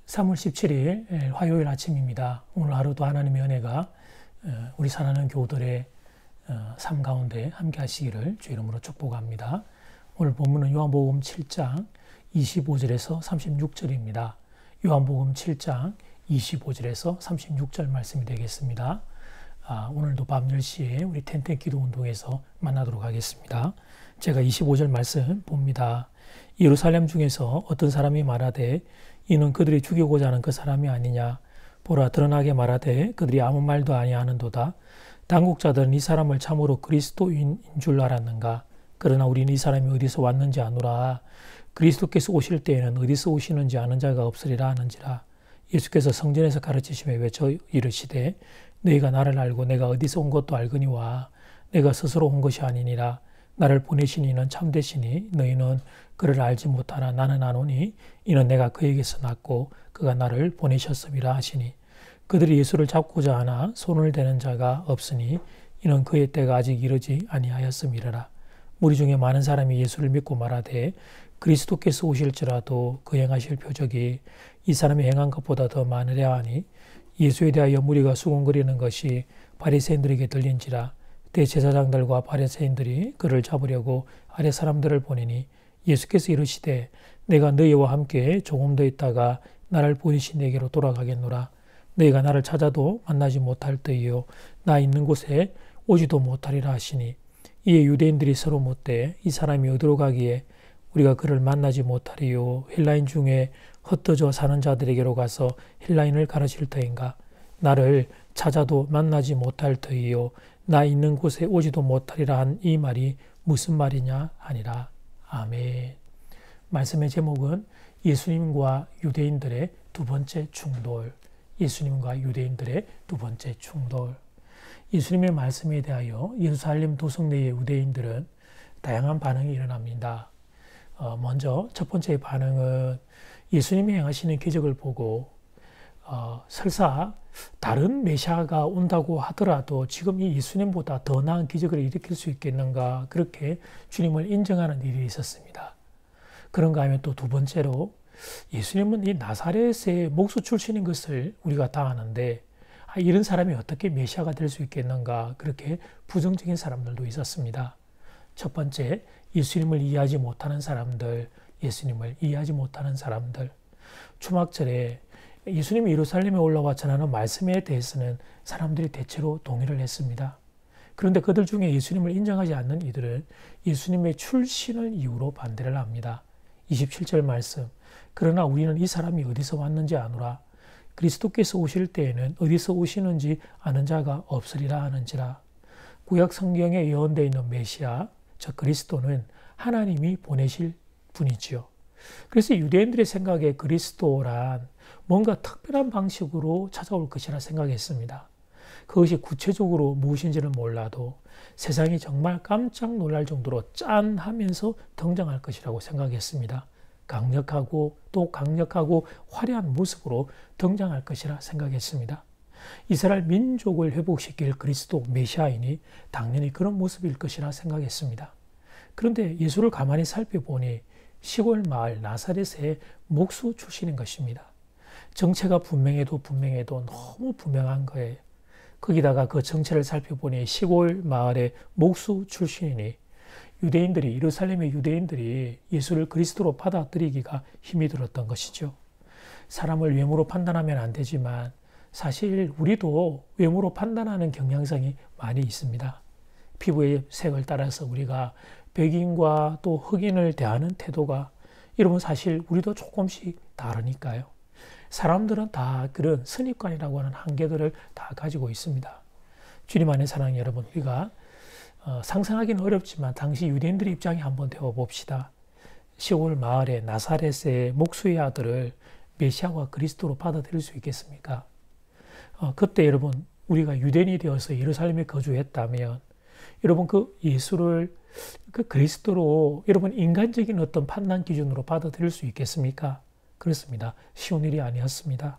3월 17일 화요일 아침입니다. 오늘 하루도 하나님의 은혜가 우리 사랑하는 교우들의 삶 가운데 함께 하시기를 주 이름으로 축복합니다. 오늘 본문은 요한복음 7장 25절에서 36절입니다. 요한복음 7장 25절에서 36절 말씀이 되겠습니다. 오늘도 밤 10시에 우리 텐텐 기도 운동에서 만나도록 하겠습니다. 제가 25절 말씀 봅니다. 예루살렘 중에서 어떤 사람이 말하되 이는 그들이 죽이고자 하는 그 사람이 아니냐. 보라, 드러나게 말하되 그들이 아무 말도 아니하는도다. 당국자들은 이 사람을 참으로 그리스도인 줄 알았는가. 그러나 우리는 이 사람이 어디서 왔는지 아노라. 그리스도께서 오실 때에는 어디서 오시는지 아는 자가 없으리라 하는지라. 예수께서 성전에서 가르치시며 외쳐 이르시되 너희가 나를 알고 내가 어디서 온 것도 알거니와 내가 스스로 온 것이 아니니라. 나를 보내신 이는 참되시니 너희는 그를 알지 못하나 나는 아노니 이는 내가 그에게서 났고 그가 나를 보내셨음이라 하시니 그들이 예수를 잡고자 하나 손을 대는 자가 없으니 이는 그의 때가 아직 이르지 아니하였음이라. 무리 중에 많은 사람이 예수를 믿고 말하되 그리스도께서 오실지라도 그 행하실 표적이 이 사람이 행한 것보다 더 많으랴 하니 예수에 대하여 무리가 수군거리는 것이 바리새인들에게 들린지라. 대제사장들과 바리새인들이 그를 잡으려고 아랫 사람들을 보내니 예수께서 이르시되 내가 너희와 함께 조금 더 있다가 나를 보내신 내게로 돌아가겠노라. 너희가 나를 찾아도 만나지 못할 터이요 나 있는 곳에 오지도 못하리라 하시니 이에 유대인들이 서로 묻되 이 사람이 어디로 가기에 우리가 그를 만나지 못하리요. 헬라인 중에 흩어져 사는 자들에게로 가서 헬라인을 가르칠 터인가. 나를 찾아도 만나지 못할 터이요 나 있는 곳에 오지도 못하리라 한 이 말이 무슨 말이냐 하니라. 아멘. 말씀의 제목은 예수님과 유대인들의 두 번째 충돌. 예수님과 유대인들의 두 번째 충돌. 예수님의 말씀에 대하여 예루살렘 도성 내의 유대인들은 다양한 반응이 일어납니다. 먼저 첫 번째 반응은 예수님이 행하시는 기적을 보고 설사 다른 메시아가 온다고 하더라도 지금 이 예수님보다 더 나은 기적을 일으킬 수 있겠는가, 그렇게 주님을 인정하는 일이 있었습니다. 그런가 하면 또 두 번째로 예수님은 이 나사렛의 목수 출신인 것을 우리가 다 아는데 이런 사람이 어떻게 메시아가 될 수 있겠는가, 그렇게 부정적인 사람들도 있었습니다. 첫 번째, 예수님을 이해하지 못하는 사람들, 예수님을 이해하지 못하는 사람들. 추막절에 예수님이 예루살렘에 올라와 전하는 말씀에 대해서는 사람들이 대체로 동의를 했습니다. 그런데 그들 중에 예수님을 인정하지 않는 이들은 예수님의 출신을 이유로 반대를 합니다. 27절 말씀. 그러나 우리는 이 사람이 어디서 왔는지 아노라. 그리스도께서 오실 때에는 어디서 오시는지 아는 자가 없으리라 하는지라. 구약 성경에 예언되어 있는 메시아, 즉 그리스도는 하나님이 보내실 분이지요. 그래서 유대인들의 생각에 그리스도란 뭔가 특별한 방식으로 찾아올 것이라 생각했습니다. 그것이 구체적으로 무엇인지는 몰라도 세상이 정말 깜짝 놀랄 정도로 짠하면서 등장할 것이라고 생각했습니다. 강력하고 또 강력하고 화려한 모습으로 등장할 것이라 생각했습니다. 이스라엘 민족을 회복시킬 그리스도 메시아이니 당연히 그런 모습일 것이라 생각했습니다. 그런데 예수를 가만히 살펴보니 시골 마을 나사렛의 목수 출신인 것입니다. 정체가 분명해도 너무 분명한 거예요. 거기다가 그 정체를 살펴보니 시골 마을의 목수 출신이니 유대인들이, 예루살렘의 유대인들이 예수를 그리스도로 받아들이기가 힘이 들었던 것이죠. 사람을 외모로 판단하면 안 되지만 사실 우리도 외모로 판단하는 경향성이 많이 있습니다. 피부의 색을 따라서 우리가 백인과 또 흑인을 대하는 태도가, 여러분 사실 우리도 조금씩 다르니까요. 사람들은 다 그런 선입관이라고 하는 한계들을 다 가지고 있습니다. 주님 안에 사랑하는 여러분, 우리가 상상하기는 어렵지만 당시 유대인들의 입장에 한번 되어 봅시다. 시골 마을의 나사렛의 목수의 아들을 메시아와 그리스도로 받아들일 수 있겠습니까? 그때 여러분, 우리가 유대인이 되어서 예루살렘에 거주했다면 여러분 그 예수를 그 그리스도로 여러분 인간적인 어떤 판단 기준으로 받아들일 수 있겠습니까? 그렇습니다. 쉬운 일이 아니었습니다.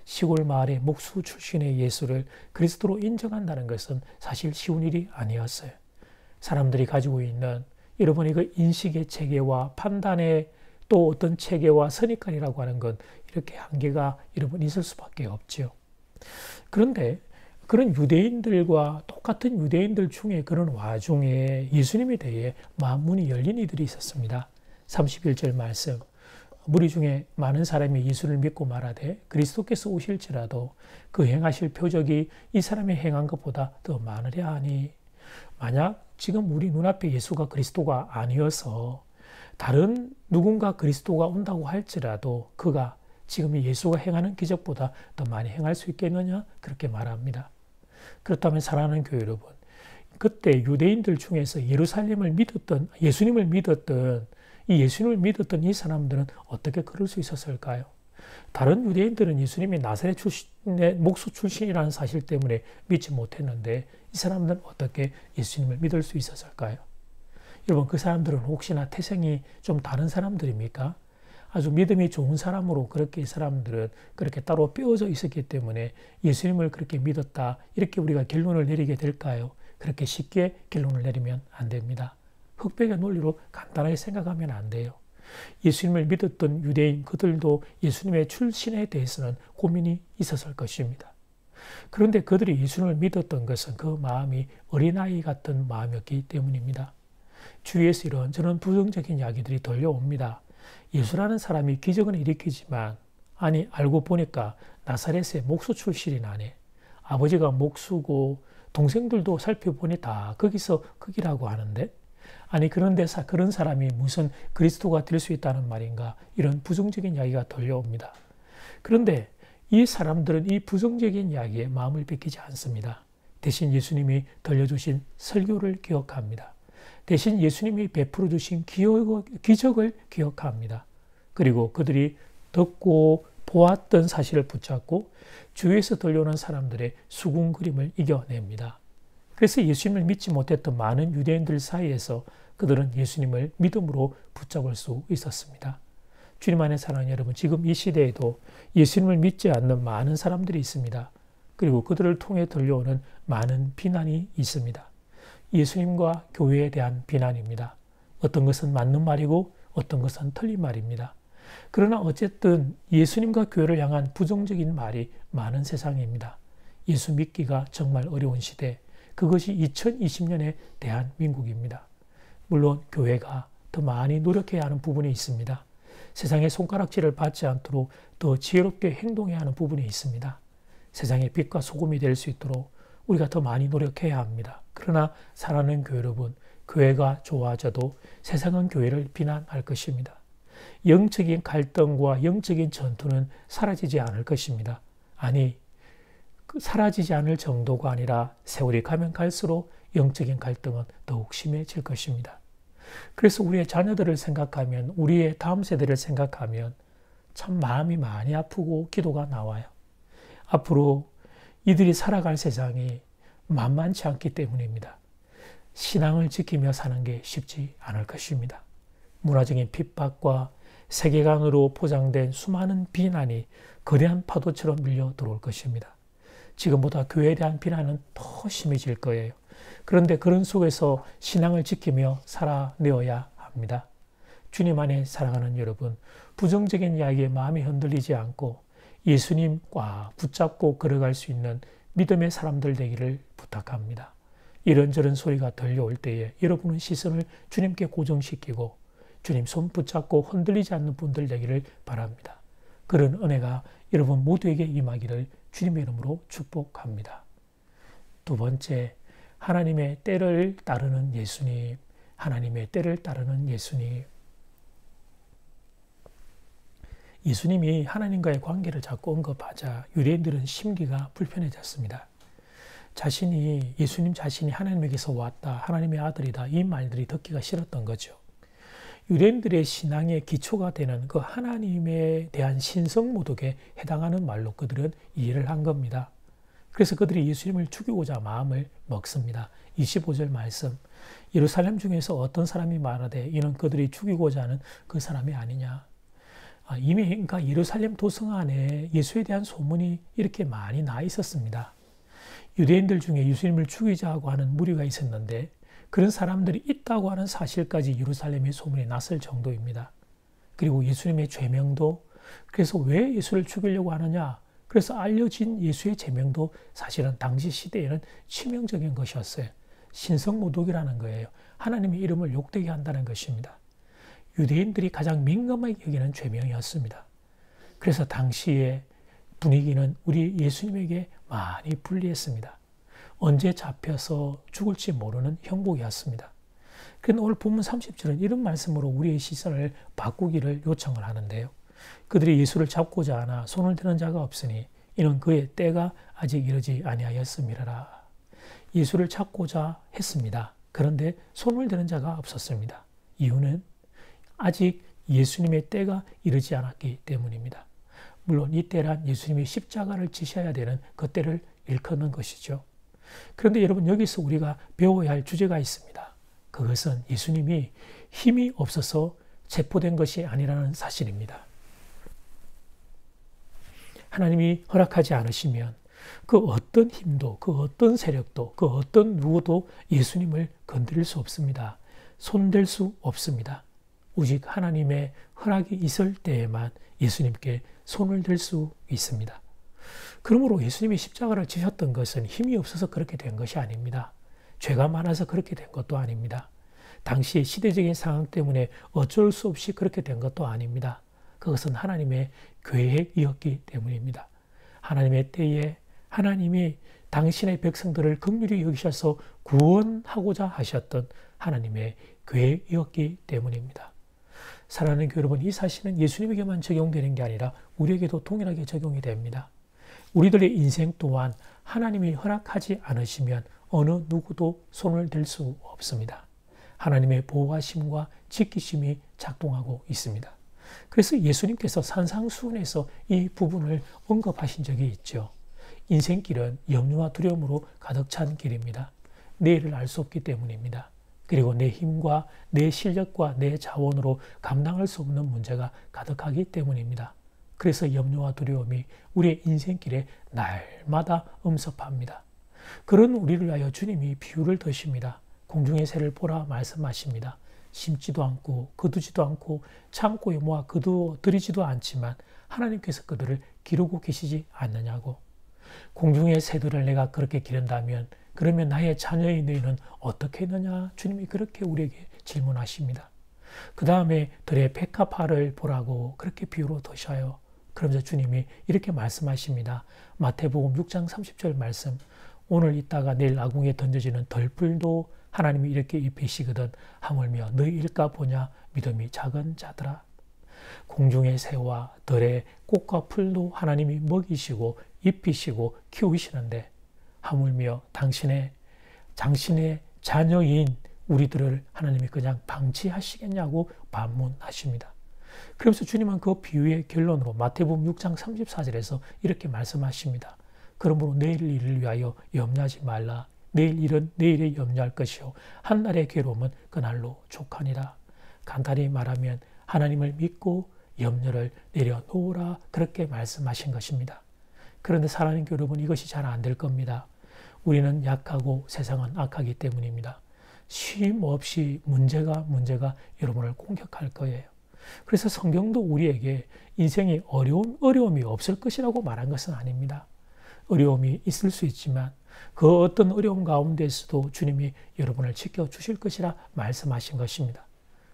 시골 마을의 목수 출신의 예수를 그리스도로 인정한다는 것은 사실 쉬운 일이 아니었어요. 사람들이 가지고 있는 여러분의 그 인식의 체계와 판단의 또 어떤 체계와 선입관이라고 하는 건 이렇게 한계가 여러분 있을 수밖에 없지요. 그런데 그런 유대인들과 똑같은 유대인들 중에 그런 와중에 예수님에 대해 문이 열린 이들이 있었습니다. 31절 말씀. 무리 중에 많은 사람이 예수를 믿고 말하되 그리스도께서 오실지라도 그 행하실 표적이 이 사람이 행한 것보다 더 많으랴 하니, 만약 지금 우리 눈앞에 예수가 그리스도가 아니어서 다른 누군가 그리스도가 온다고 할지라도 그가 지금 예수가 행하는 기적보다 더 많이 행할 수 있겠느냐? 그렇게 말합니다. 그렇다면 사랑하는 교회 여러분, 그때 유대인들 중에서 예수님을 믿었던 이 사람들은 어떻게 그럴 수 있었을까요? 다른 유대인들은 예수님이 나사렛 출신의 목수 출신이라는 사실 때문에 믿지 못했는데 이 사람들은 어떻게 예수님을 믿을 수 있었을까요? 여러분, 그 사람들은 혹시나 태생이 좀 다른 사람들입니까? 아주 믿음이 좋은 사람으로 그렇게 이 사람들은 그렇게 따로 뼈어져 있었기 때문에 예수님을 그렇게 믿었다, 이렇게 우리가 결론을 내리게 될까요? 그렇게 쉽게 결론을 내리면 안 됩니다. 흑백의 논리로 간단하게 생각하면 안 돼요. 예수님을 믿었던 유대인 그들도 예수님의 출신에 대해서는 고민이 있었을 것입니다. 그런데 그들이 예수님을 믿었던 것은 그 마음이 어린아이 같은 마음이었기 때문입니다. 주위에서 이런저런 부정적인 이야기들이 들려옵니다. 예수라는 사람이 기적은 일으키지만 알고 보니까 나사렛의 목수 출신이 나네. 아버지가 목수고 동생들도 살펴보니 다 거기라고 하는데, 그런데 그런 사람이 무슨 그리스도가 될 수 있다는 말인가, 이런 부정적인 이야기가 들려옵니다. 그런데 이 사람들은 이 부정적인 이야기에 마음을 뺏기지 않습니다. 대신 예수님이 들려주신 설교를 기억합니다. 대신 예수님이 베풀어 주신 기적을 기억합니다. 그리고 그들이 듣고 보았던 사실을 붙잡고 주위에서 들려오는 사람들의 수군거림을 이겨냅니다. 그래서 예수님을 믿지 못했던 많은 유대인들 사이에서 그들은 예수님을 믿음으로 붙잡을 수 있었습니다. 주님 안에 사랑하는 여러분, 지금 이 시대에도 예수님을 믿지 않는 많은 사람들이 있습니다. 그리고 그들을 통해 들려오는 많은 비난이 있습니다. 예수님과 교회에 대한 비난입니다. 어떤 것은 맞는 말이고 어떤 것은 틀린 말입니다. 그러나 어쨌든 예수님과 교회를 향한 부정적인 말이 많은 세상입니다. 예수 믿기가 정말 어려운 시대, 그것이 2020년의 대한민국입니다. 물론 교회가 더 많이 노력해야 하는 부분이 있습니다. 세상의 손가락질을 받지 않도록 더 지혜롭게 행동해야 하는 부분이 있습니다. 세상의 빛과 소금이 될 수 있도록 우리가 더 많이 노력해야 합니다. 그러나 사랑하는 교회 여러분, 교회가 좋아져도 세상은 교회를 비난할 것입니다. 영적인 갈등과 영적인 전투는 사라지지 않을 것입니다. 사라지지 않을 정도가 아니라 세월이 가면 갈수록 영적인 갈등은 더욱 심해질 것입니다. 그래서 우리의 자녀들을 생각하면, 우리의 다음 세대를 생각하면 참 마음이 많이 아프고 기도가 나와요. 앞으로 이들이 살아갈 세상이 만만치 않기 때문입니다. 신앙을 지키며 사는 게 쉽지 않을 것입니다. 문화적인 핍박과 세계관으로 포장된 수많은 비난이 거대한 파도처럼 밀려 들어올 것입니다. 지금보다 교회에 대한 비난은 더 심해질 거예요. 그런데 그런 속에서 신앙을 지키며 살아내어야 합니다. 주님 안에 사랑하는 여러분, 부정적인 이야기에 마음이 흔들리지 않고 예수님과 붙잡고 걸어갈 수 있는 믿음의 사람들 되기를 부탁합니다. 이런저런 소리가 들려올 때에 여러분은 시선을 주님께 고정시키고 주님 손 붙잡고 흔들리지 않는 분들 되기를 바랍니다. 그런 은혜가 여러분 모두에게 임하기를 주님의 이름으로 축복합니다. 두 번째, 하나님의 때를 따르는 예수님. 하나님의 때를 따르는 예수님. 예수님이 하나님과의 관계를 자꾸 언급하자 유대인들은 심기가 불편해졌습니다. 예수님 자신이 하나님에게서 왔다, 하나님의 아들이다, 이 말들이 듣기가 싫었던 거죠. 유대인들의 신앙의 기초가 되는 그 하나님에 대한 신성모독에 해당하는 말로 그들은 이해를 한 겁니다. 그래서 그들이 예수님을 죽이고자 마음을 먹습니다. 25절 말씀, 예루살렘 중에서 어떤 사람이 말하되 이는 그들이 죽이고자 하는 그 사람이 아니냐. 이미 그러니까 예루살렘 도성 안에 예수에 대한 소문이 이렇게 많이 나 있었습니다. 유대인들 중에 예수님을 죽이자고 하는 무리가 있었는데 그런 사람들이 있다고 하는 사실까지 예루살렘의 소문이 났을 정도입니다. 그리고 예수님의 죄명도, 그래서 왜 예수를 죽이려고 하느냐, 그래서 알려진 예수의 죄명도 사실은 당시 시대에는 치명적인 것이었어요. 신성모독이라는 거예요. 하나님의 이름을 욕되게 한다는 것입니다. 유대인들이 가장 민감하게 여기는 죄명이었습니다. 그래서 당시의 분위기는 우리 예수님에게 많이 불리했습니다. 언제 잡혀서 죽을지 모르는 형국이었습니다. 그런데 오늘 본문 30절은 이런 말씀으로 우리의 시선을 바꾸기를 요청을 하는데요. 그들이 예수를 잡고자 하나 손을 드는 자가 없으니 이는 그의 때가 아직 이르지 아니하였음이라. 예수를 찾고자 했습니다. 그런데 손을 드는 자가 없었습니다. 이유는 아직 예수님의 때가 이르지 않았기 때문입니다. 물론 이 때란 예수님이 십자가를 지셔야 되는 그 때를 일컫는 것이죠. 그런데 여러분, 여기서 우리가 배워야 할 주제가 있습니다. 그것은 예수님이 힘이 없어서 체포된 것이 아니라는 사실입니다. 하나님이 허락하지 않으시면 그 어떤 힘도, 그 어떤 세력도, 그 어떤 누구도 예수님을 건드릴 수 없습니다. 손댈 수 없습니다. 오직 하나님의 허락이 있을 때에만 예수님께 손을 댈 수 있습니다. 그러므로 예수님이 십자가를 지셨던 것은 힘이 없어서 그렇게 된 것이 아닙니다. 죄가 많아서 그렇게 된 것도 아닙니다. 당시 시대적인 상황 때문에 어쩔 수 없이 그렇게 된 것도 아닙니다. 그것은 하나님의 계획이었기 때문입니다. 하나님의 때에 하나님이 당신의 백성들을 긍휼히 여기셔서 구원하고자 하셨던 하나님의 계획이었기 때문입니다. 사랑하는 교회 여러분, 이 사실은 예수님에게만 적용되는 게 아니라 우리에게도 동일하게 적용이 됩니다. 우리들의 인생 또한 하나님이 허락하지 않으시면 어느 누구도 손을 댈 수 없습니다. 하나님의 보호하심과 지키심이 작동하고 있습니다. 그래서 예수님께서 산상수훈에서 이 부분을 언급하신 적이 있죠. 인생길은 염려와 두려움으로 가득 찬 길입니다. 내일을 알 수 없기 때문입니다. 그리고 내 힘과 내 실력과 내 자원으로 감당할 수 없는 문제가 가득하기 때문입니다. 그래서 염려와 두려움이 우리의 인생길에 날마다 엄습합니다. 그런 우리를 위하여 주님이 비유를 드십니다. 공중의 새를 보라 말씀하십니다. 심지도 않고 거두지도 않고 창고에 모아 거두어들이지도 않지만 하나님께서 그들을 기르고 계시지 않느냐고. 공중의 새들을 내가 그렇게 기른다면 그러면 나의 자녀의 너희는 어떻게 했느냐? 주님이 그렇게 우리에게 질문하십니다. 그 다음에 들의 백합화를 보라고 그렇게 비유로 드셔요. 그러면서 주님이 이렇게 말씀하십니다. 마태복음 6장 30절 말씀. 오늘 있다가 내일 아궁이에 던져지는 덜풀도 하나님이 이렇게 입히시거든 하물며 너희 일까 보냐 믿음이 작은 자들아. 공중의 새와 들의 꽃과 풀도 하나님이 먹이시고 입히시고 키우시는데 하물며 당신의 자녀인 우리들을 하나님이 그냥 방치하시겠냐고 반문하십니다. 그러면서 주님은 그 비유의 결론으로 마태복음 6장 34절에서 이렇게 말씀하십니다. 그러므로 내일 일을 위하여 염려하지 말라. 내일 일은 내일에 염려할 것이요 한날의 괴로움은 그날로 족하니라. 간단히 말하면 하나님을 믿고 염려를 내려놓으라, 그렇게 말씀하신 것입니다. 그런데 사랑하는 여러분, 이것이 잘 안 될 겁니다. 우리는 약하고 세상은 악하기 때문입니다. 쉼 없이 문제가 여러분을 공격할 거예요. 그래서 성경도 우리에게 인생에 어려움이 없을 것이라고 말한 것은 아닙니다. 어려움이 있을 수 있지만 그 어떤 어려움 가운데서도 주님이 여러분을 지켜주실 것이라 말씀하신 것입니다.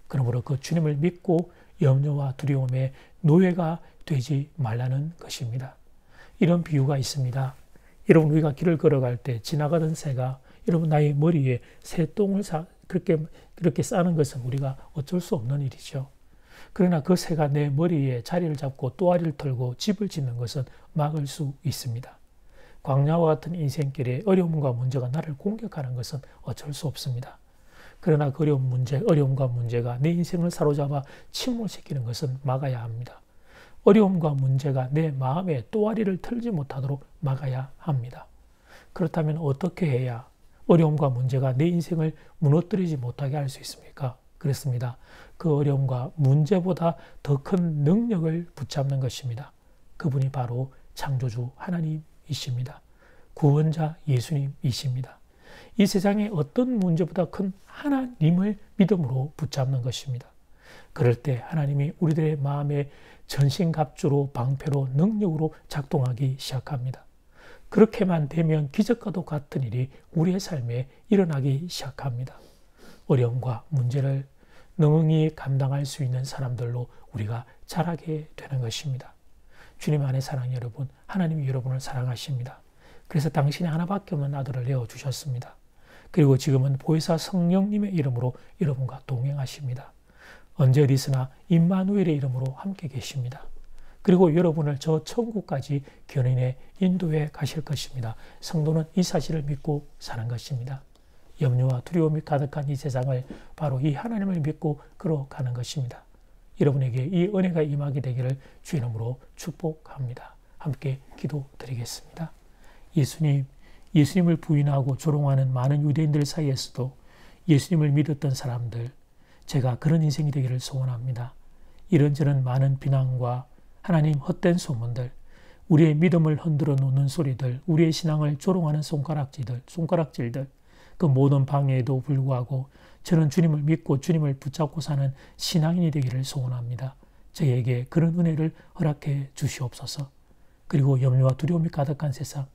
그러므로 그 주님을 믿고 염려와 두려움의 노예가 되지 말라는 것입니다. 이런 비유가 있습니다. 여러분, 우리가 길을 걸어갈 때 지나가던 새가 여러분 나의 머리에 새똥을 그렇게 싸는 것은 우리가 어쩔 수 없는 일이죠. 그러나 그 새가 내 머리에 자리를 잡고 또아리를 털고 집을 짓는 것은 막을 수 있습니다. 광야와 같은 인생길에 어려움과 문제가 나를 공격하는 것은 어쩔 수 없습니다. 그러나 그 어려움과 문제가 내 인생을 사로잡아 침몰시키는 것은 막아야 합니다. 어려움과 문제가 내 마음에 또아리를 털지 못하도록 막아야 합니다. 그렇다면 어떻게 해야 어려움과 문제가 내 인생을 무너뜨리지 못하게 할 수 있습니까? 그렇습니다. 그 어려움과 문제보다 더 큰 능력을 붙잡는 것입니다. 그분이 바로 창조주 하나님이십니다. 구원자 예수님이십니다. 이 세상에 어떤 문제보다 큰 하나님을 믿음으로 붙잡는 것입니다. 그럴 때 하나님이 우리들의 마음에 전신갑주로 방패로 능력으로 작동하기 시작합니다. 그렇게만 되면 기적과도 같은 일이 우리의 삶에 일어나기 시작합니다. 어려움과 문제를 능히 감당할 수 있는 사람들로 우리가 자라게 되는 것입니다. 주님 안에 사랑하는 여러분, 하나님이 여러분을 사랑하십니다. 그래서 당신이 하나밖에 없는 아들을 내어주셨습니다. 그리고 지금은 보혜사 성령님의 이름으로 여러분과 동행하십니다. 언제 어디서나 임마누엘의 이름으로 함께 계십니다. 그리고 여러분을 저 천국까지 견인해 인도해 가실 것입니다. 성도는 이 사실을 믿고 사는 것입니다. 염려와 두려움이 가득한 이 세상을 바로 이 하나님을 믿고 걸어가는 것입니다. 여러분에게 이 은혜가 임하게 되기를 주의 이름으로 축복합니다. 함께 기도드리겠습니다. 예수님을 부인하고 조롱하는 많은 유대인들 사이에서도 예수님을 믿었던 사람들, 제가 그런 인생이 되기를 소원합니다. 이런저런 많은 비난과 하나님 헛된 소문들, 우리의 믿음을 흔들어 놓는 소리들, 우리의 신앙을 조롱하는 손가락질들, 그 모든 방해에도 불구하고 저는 주님을 믿고 주님을 붙잡고 사는 신앙인이 되기를 소원합니다. 저에게 그런 은혜를 허락해 주시옵소서. 그리고 염려와 두려움이 가득한 세상,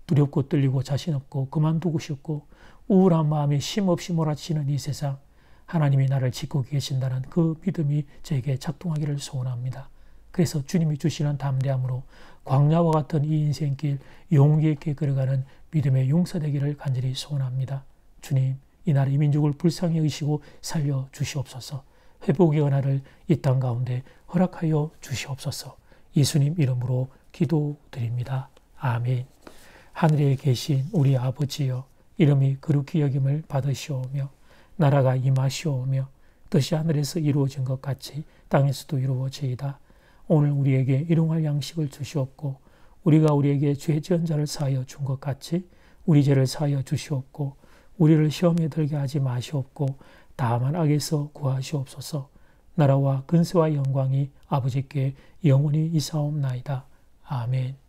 두렵고 떨리고 자신 없고 그만두고 싶고 우울한 마음이 쉼없이 몰아치는 이 세상, 하나님이 나를 지키고 계신다는 그 믿음이 저에게 작동하기를 소원합니다. 그래서 주님이 주시는 담대함으로 광야와 같은 이 인생길 용기 있게 걸어가는 믿음의 용사되기를 간절히 소원합니다. 주님, 이 나라의 민족을 불쌍히 여기시고 살려 주시옵소서. 회복의 은혜를 이 땅 가운데 허락하여 주시옵소서. 예수님 이름으로 기도드립니다. 아멘. 하늘에 계신 우리 아버지여, 이름이 거룩히 여김을 받으시오며 나라가 임하시오며 뜻이 하늘에서 이루어진 것 같이 땅에서도 이루어지이다. 오늘 우리에게 일용할 양식을 주시옵고 우리가 우리에게 죄 지은 자를 사하여 준 것 같이 우리 죄를 사하여 주시옵고 우리를 시험에 들게 하지 마시옵고 다만 악에서 구하시옵소서. 나라와 근세와 영광이 아버지께 영원히 이사옵나이다. 아멘.